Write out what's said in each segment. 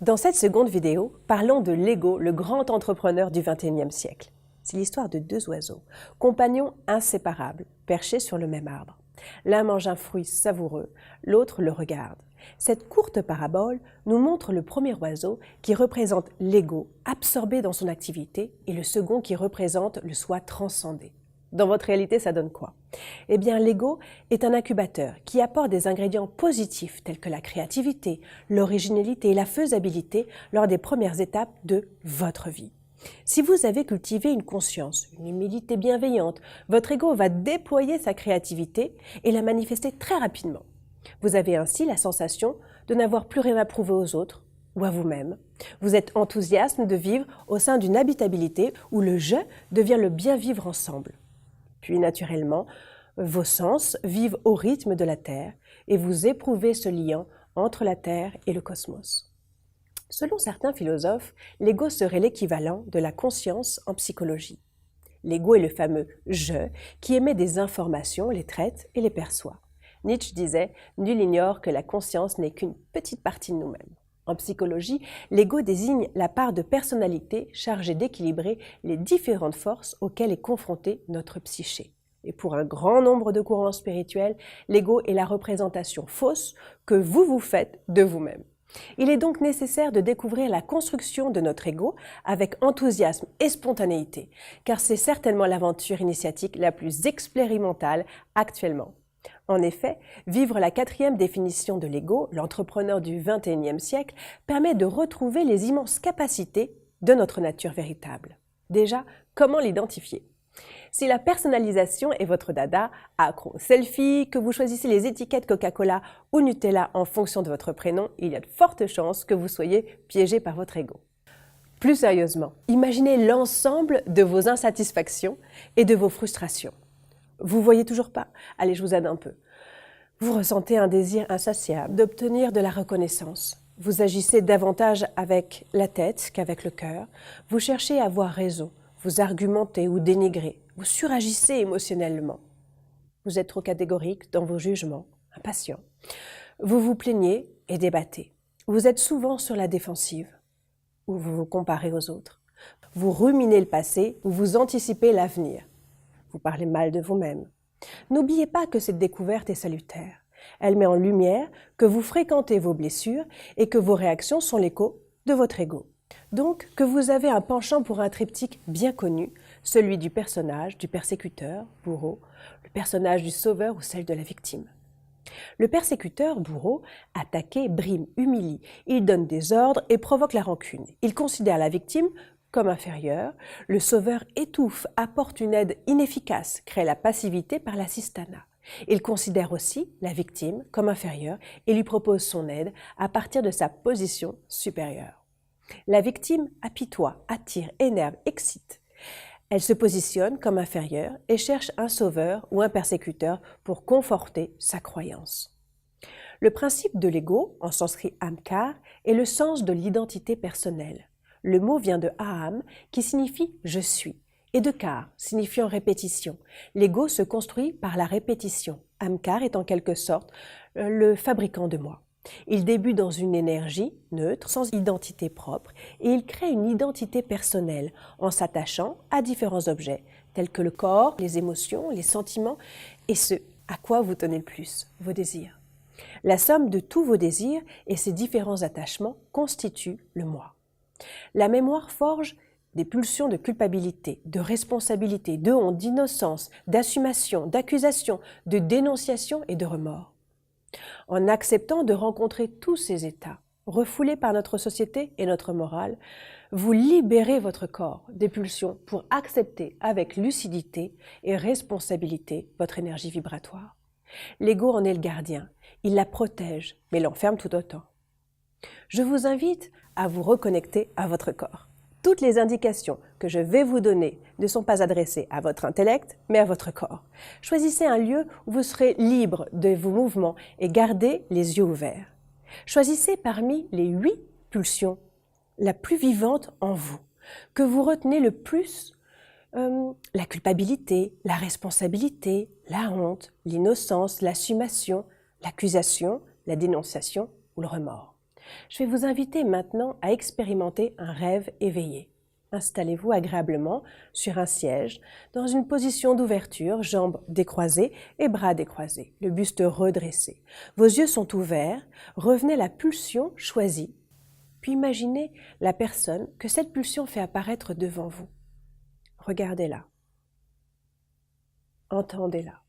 Dans cette seconde vidéo, parlons de l'ego, le grand entrepreneur du XXIe siècle. C'est l'histoire de deux oiseaux, compagnons inséparables, perchés sur le même arbre. L'un mange un fruit savoureux, l'autre le regarde. Cette courte parabole nous montre le premier oiseau qui représente l'ego, absorbé dans son activité, et le second qui représente le soi transcendé. Dans votre réalité, ça donne quoi? Eh bien, l'ego est un incubateur qui apporte des ingrédients positifs tels que la créativité, l'originalité et la faisabilité lors des premières étapes de votre vie. Si vous avez cultivé une conscience, une humilité bienveillante, votre ego va déployer sa créativité et la manifester très rapidement. Vous avez ainsi la sensation de n'avoir plus rien à prouver aux autres ou à vous-même. Vous êtes enthousiaste de vivre au sein d'une habitabilité où le « je » devient le bien vivre ensemble. Puis, naturellement, vos sens vivent au rythme de la Terre et vous éprouvez ce lien entre la Terre et le cosmos. Selon certains philosophes, l'ego serait l'équivalent de la conscience en psychologie. L'ego est le fameux « je » qui émet des informations, les traite et les perçoit. Nietzsche disait « Nul ignore que la conscience n'est qu'une petite partie de nous-mêmes ». En psychologie, l'ego désigne la part de personnalité chargée d'équilibrer les différentes forces auxquelles est confrontée notre psyché. Et pour un grand nombre de courants spirituels, l'ego est la représentation fausse que vous vous faites de vous-même. Il est donc nécessaire de découvrir la construction de notre ego avec enthousiasme et spontanéité, car c'est certainement l'aventure initiatique la plus expérimentale actuellement. En effet, vivre la quatrième définition de l'ego, l'entrepreneur du XXIe siècle, permet de retrouver les immenses capacités de notre nature véritable. Déjà, comment l'identifier? Si la personnalisation est votre dada, accro selfie, que vous choisissez les étiquettes Coca-Cola ou Nutella en fonction de votre prénom, il y a de fortes chances que vous soyez piégé par votre ego. Plus sérieusement, imaginez l'ensemble de vos insatisfactions et de vos frustrations. Vous voyez toujours pas? Allez, je vous aide un peu. Vous ressentez un désir insatiable d'obtenir de la reconnaissance. Vous agissez davantage avec la tête qu'avec le cœur. Vous cherchez à avoir raison. Vous argumentez ou dénigrez. Vous suragissez émotionnellement. Vous êtes trop catégorique dans vos jugements, impatient. Vous vous plaignez et débattez. Vous êtes souvent sur la défensive ou vous vous comparez aux autres. Vous ruminez le passé ou vous anticipez l'avenir. Vous parlez mal de vous-même. N'oubliez pas que cette découverte est salutaire. Elle met en lumière que vous fréquentez vos blessures et que vos réactions sont l'écho de votre ego. Donc, que vous avez un penchant pour un triptyque bien connu, celui du personnage, du persécuteur, bourreau, le personnage du sauveur ou celle de la victime. Le persécuteur, bourreau, attaqué, brime, humilie. Il donne des ordres et provoque la rancune. Il considère la victime comme inférieure, le sauveur étouffe, apporte une aide inefficace, crée la passivité par l'assistanat. Il considère aussi la victime comme inférieure et lui propose son aide à partir de sa position supérieure. La victime apitoie, attire, énerve, excite. Elle se positionne comme inférieure et cherche un sauveur ou un persécuteur pour conforter sa croyance. Le principe de l'ego, en sanskrit Ahamkar, est le sens de l'identité personnelle. Le mot vient de aham, qui signifie « je suis », et de kar, signifiant répétition. L'ego se construit par la répétition. Ahamkar est en quelque sorte le fabricant de moi. Il débute dans une énergie neutre, sans identité propre, et il crée une identité personnelle en s'attachant à différents objets, tels que le corps, les émotions, les sentiments, et ce à quoi vous tenez le plus, vos désirs. La somme de tous vos désirs et ces différents attachements constitue le moi. La mémoire forge des pulsions de culpabilité, de responsabilité, de honte, d'innocence, d'assumation, d'accusation, de dénonciation et de remords. En acceptant de rencontrer tous ces états, refoulés par notre société et notre morale, vous libérez votre corps des pulsions pour accepter avec lucidité et responsabilité votre énergie vibratoire. L'ego en est le gardien, il la protège, mais l'enferme tout autant. Je vous invite à vous reconnecter à votre corps. Toutes les indications que je vais vous donner ne sont pas adressées à votre intellect, mais à votre corps. Choisissez un lieu où vous serez libre de vos mouvements et gardez les yeux ouverts. Choisissez parmi les 8 pulsions la plus vivante en vous, que vous retenez le plus la culpabilité, la responsabilité, la honte, l'innocence, l'assumation, l'accusation, la dénonciation ou le remords. Je vais vous inviter maintenant à expérimenter un rêve éveillé. Installez-vous agréablement sur un siège, dans une position d'ouverture, jambes décroisées et bras décroisés, le buste redressé. Vos yeux sont ouverts, revenez à la pulsion choisie, puis imaginez la personne que cette pulsion fait apparaître devant vous. Regardez-la, entendez-la,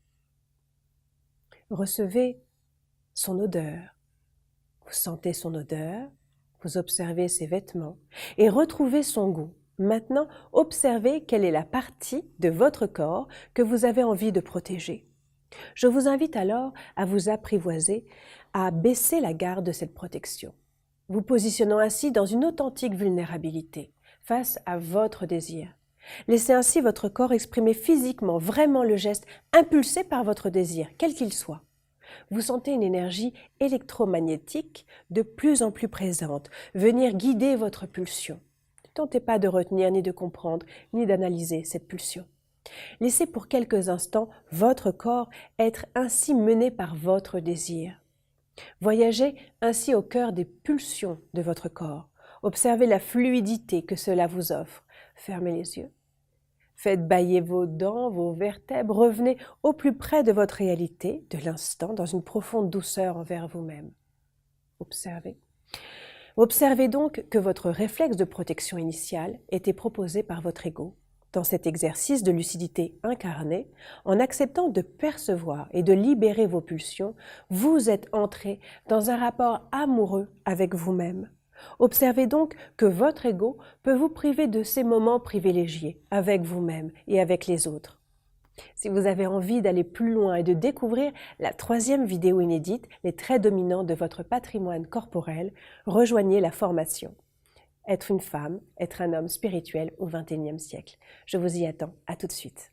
recevez son odeur, vous sentez son odeur, vous observez ses vêtements et retrouvez son goût. Maintenant, observez quelle est la partie de votre corps que vous avez envie de protéger. Je vous invite alors à vous apprivoiser, à baisser la garde de cette protection, vous positionnant ainsi dans une authentique vulnérabilité face à votre désir. Laissez ainsi votre corps exprimer physiquement vraiment le geste impulsé par votre désir, quel qu'il soit. Vous sentez une énergie électromagnétique de plus en plus présente, venir guider votre pulsion. Ne tentez pas de retenir, ni de comprendre, ni d'analyser cette pulsion. Laissez pour quelques instants votre corps être ainsi mené par votre désir. Voyagez ainsi au cœur des pulsions de votre corps. Observez la fluidité que cela vous offre. Fermez les yeux. Faites bâiller vos dents, vos vertèbres. Revenez au plus près de votre réalité, de l'instant, dans une profonde douceur envers vous-même. Observez. Observez donc que votre réflexe de protection initiale était proposé par votre ego. Dans cet exercice de lucidité incarnée, en acceptant de percevoir et de libérer vos pulsions, vous êtes entré dans un rapport amoureux avec vous-même. Observez donc que votre ego peut vous priver de ces moments privilégiés avec vous-même et avec les autres. Si vous avez envie d'aller plus loin et de découvrir la 3e vidéo inédite, les traits dominants de votre patrimoine corporel, rejoignez la formation. Être une femme, être un homme spirituel au XXIe siècle. Je vous y attends, à tout de suite.